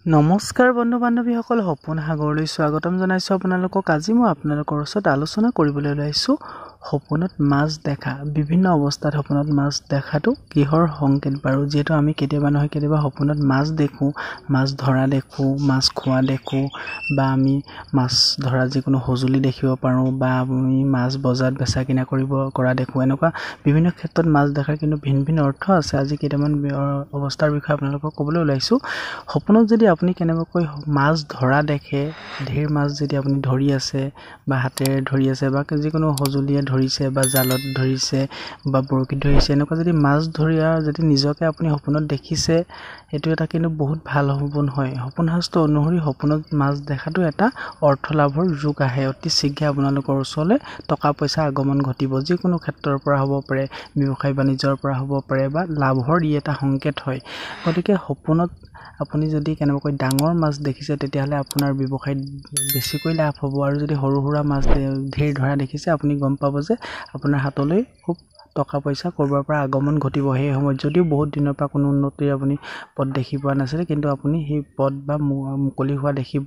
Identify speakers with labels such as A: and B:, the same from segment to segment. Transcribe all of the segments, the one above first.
A: নমস্কাৰ বন্ধু বান্ধৱীসকল, সপোন সাগৰলৈ স্বাগতম জনাইছোঁ আপোনালোকক। আজি মই আপোনালোকৰ ওচৰত আলোচনা কৰিবলৈ ওলাইছোঁ সপোনত মাছ দেখা। বিভিন্ন অৱস্থাত সপোনত মাছ দেখাটো কিহৰ সংকেত বাৰু? যিহেতু আমি কেতিয়াবা নহয় কেতিয়াবা সপোনত মাছ দেখোঁ, মাছ ধৰা দেখোঁ, মাছ খোৱা দেখোঁ, বা আমি মাছ ধৰা যিকোনো সঁজুলি দেখিব পাৰোঁ, বা আমি মাছ বজাৰত বেচা কিনা কৰা দেখোঁ। এনেকুৱা বিভিন্ন ক্ষেত্ৰত মাছ দেখাৰ কিন্তু ভিন ভিন অৰ্থ আছে। আজি কেইটামান অৱস্থাৰ বিষয়ে আপোনালোকক ক'বলৈ ওলাইছোঁ। সপোনত যদি আপুনি কেনেবাকৈ মাছ ধৰা দেখে, ঢেৰ মাছ যদি আপুনি ধৰি আছে বা হাতেৰে ধৰি আছে বা যিকোনো সঁজুলিয়ে ধৰিছে বা জালত ধৰিছে বা বৰশীত ধৰিছে, এনেকুৱা যদি মাছ ধৰা যদি নিজকে আপুনি সপোনত দেখিছে, এইটো এটা কিন্তু বহুত ভাল সপোন হয়। সপোন শাস্ত্ৰ অনুসৰি সপোনত মাছ দেখাটো এটা অৰ্থ লাভৰ যোগ আহে। অতি শীঘ্ৰে আপোনালোকৰ ওচৰলৈ টকা পইচা আগমন ঘটিব। যিকোনো ক্ষেত্ৰৰ পৰা হ'ব পাৰে, ব্যৱসায় বাণিজ্যৰ পৰা হ'ব পাৰে, বা লাভৰ ই এটা সংকেত হয়। গতিকে সপোনত আপুনি যদি কেনেবাকৈ ডাঙৰ মাছ দেখিছে, তেতিয়াহ'লে আপোনাৰ ব্যৱসায়ত বেছিকৈ লাভ হ'ব। আৰু যদি সৰু সুৰা মাছ ঢেৰ ধৰা দেখিছে, আপুনি গম পাব যে আপোনাৰ হাতলৈ খুব টকা পইচা ক'ৰবাৰ পৰা আগমন ঘটিব। সেই সময়ত যদিও বহুত দিনৰ পৰা কোনো উন্নতিৰ আপুনি পথ দেখি পোৱা নাছিলে, কিন্তু আপুনি সেই পথ বা মুকলি হোৱা দেখিব,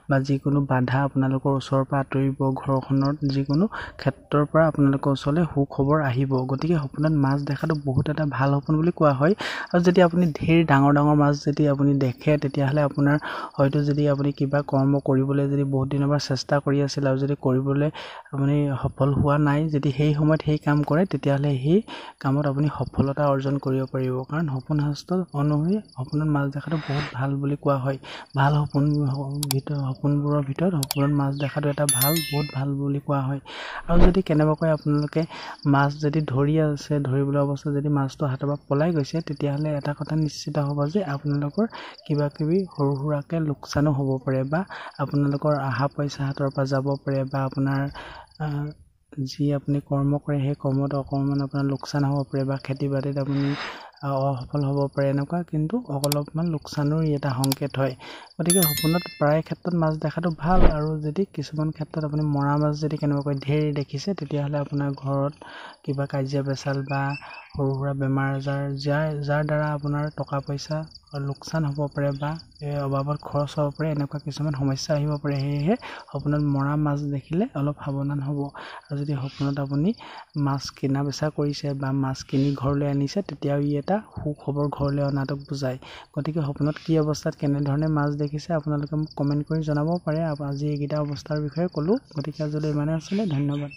A: বা যিকোনো বাধা আপোনালোকৰ ওচৰৰ পৰা আঁতৰিব। ঘৰখনৰ যিকোনো ক্ষেত্ৰৰ পৰা আপোনালোকৰ ওচৰলৈ সুখবৰ আহিব। গতিকে সপোনত মাছ দেখাটো বহুত এটা ভাল সপোন বুলি কোৱা হয়। আৰু যদি আপুনি ঢেৰ ডাঙৰ ডাঙৰ মাছ যদি আপুনি দেখে, তেতিয়াহ'লে আপোনাৰ হয়তো যদি আপুনি কিবা কৰ্ম কৰিবলৈ যদি বহুত দিনৰ পৰা চেষ্টা কৰি আছিল আৰু যদি কৰিবলৈ আপুনি সফল হোৱা নাই, যদি সেই সময়ত সেই কাম কৰে, তেতিয়াহ'লে সেই কামত আপুনি সফলতা অৰ্জন কৰিব পাৰিব। কাৰণ সপোন শাস্ত্ৰ অনুসৰি সপোনত মাছ দেখাটো বহুত ভাল বুলি কোৱা হয়। ভাল সপোনবোৰৰ ভিতৰত সপোনত মাছ দেখাটো এটা বহুত ভাল বুলি কোৱা হয়। আৰু যদি কেনেবাকৈ আপোনালোকে মাছ যদি ধৰি আছে, ধৰিবলৈ অৱস্থাত যদি মাছটো হাতৰ পৰা পলাই গৈছে, তেতিয়াহ'লে এটা কথা নিশ্চিত হ'ব যে আপোনালোকৰ কিবা কিবি সৰু সুৰাকৈ লোকচানো হ'ব পাৰে, বা আপোনালোকৰ অহা পইচা হাতৰ পৰা যাব পাৰে, বা আপোনাৰ যি আপুনি কৰ্ম কৰে সেই কৰ্মত অকণমান আপোনাৰ লোকচান হ'ব পাৰে, বা খেতি বাতিত আপুনি অসফল হ'ব পাৰে। এনেকুৱা কিন্তু অলপমান লোকচানৰ ই এটা সংকেত হয়। গতিকে সপোনত প্ৰায় ক্ষেত্ৰত মাছ দেখাটো ভাল। আৰু যদি কিছুমান ক্ষেত্ৰত আপুনি মৰা মাছ যদি কেনেবাকৈ ঢেৰ দেখিছে, তেতিয়াহ'লে আপোনাৰ ঘৰত কিবা কাজিয়া পেচাল বা সৰু সুৰা বেমাৰ আজাৰ যাৰ দ্বাৰা আপোনাৰ টকা পইচা লোকচান হ'ব পাৰে, বা অবাবত খৰচ হ'ব পাৰে, এনেকুৱা কিছুমান সমস্যা আহিব পাৰে। সেয়েহে সপোনত মৰা মাছ দেখিলে অলপ সাৱধান হ'ব। আৰু যদি সপোনত আপুনি মাছ কিনা বেচা কৰিছে বা মাছ কিনি ঘৰলৈ আনিছে, তেতিয়াও ই এটা সুখবৰ ঘৰলৈ অনাটোক বুজায়। গতিকে সপোনত কি অৱস্থাত কেনেধৰণে মাছ দেখিছে আপোনালোকে মোক কমেণ্ট কৰি জনাব পাৰে। আজি এইকেইটা অৱস্থাৰ বিষয়ে ক'লোঁ। গতিকে আজিলৈ ইমানে আছিলে। ধন্যবাদ।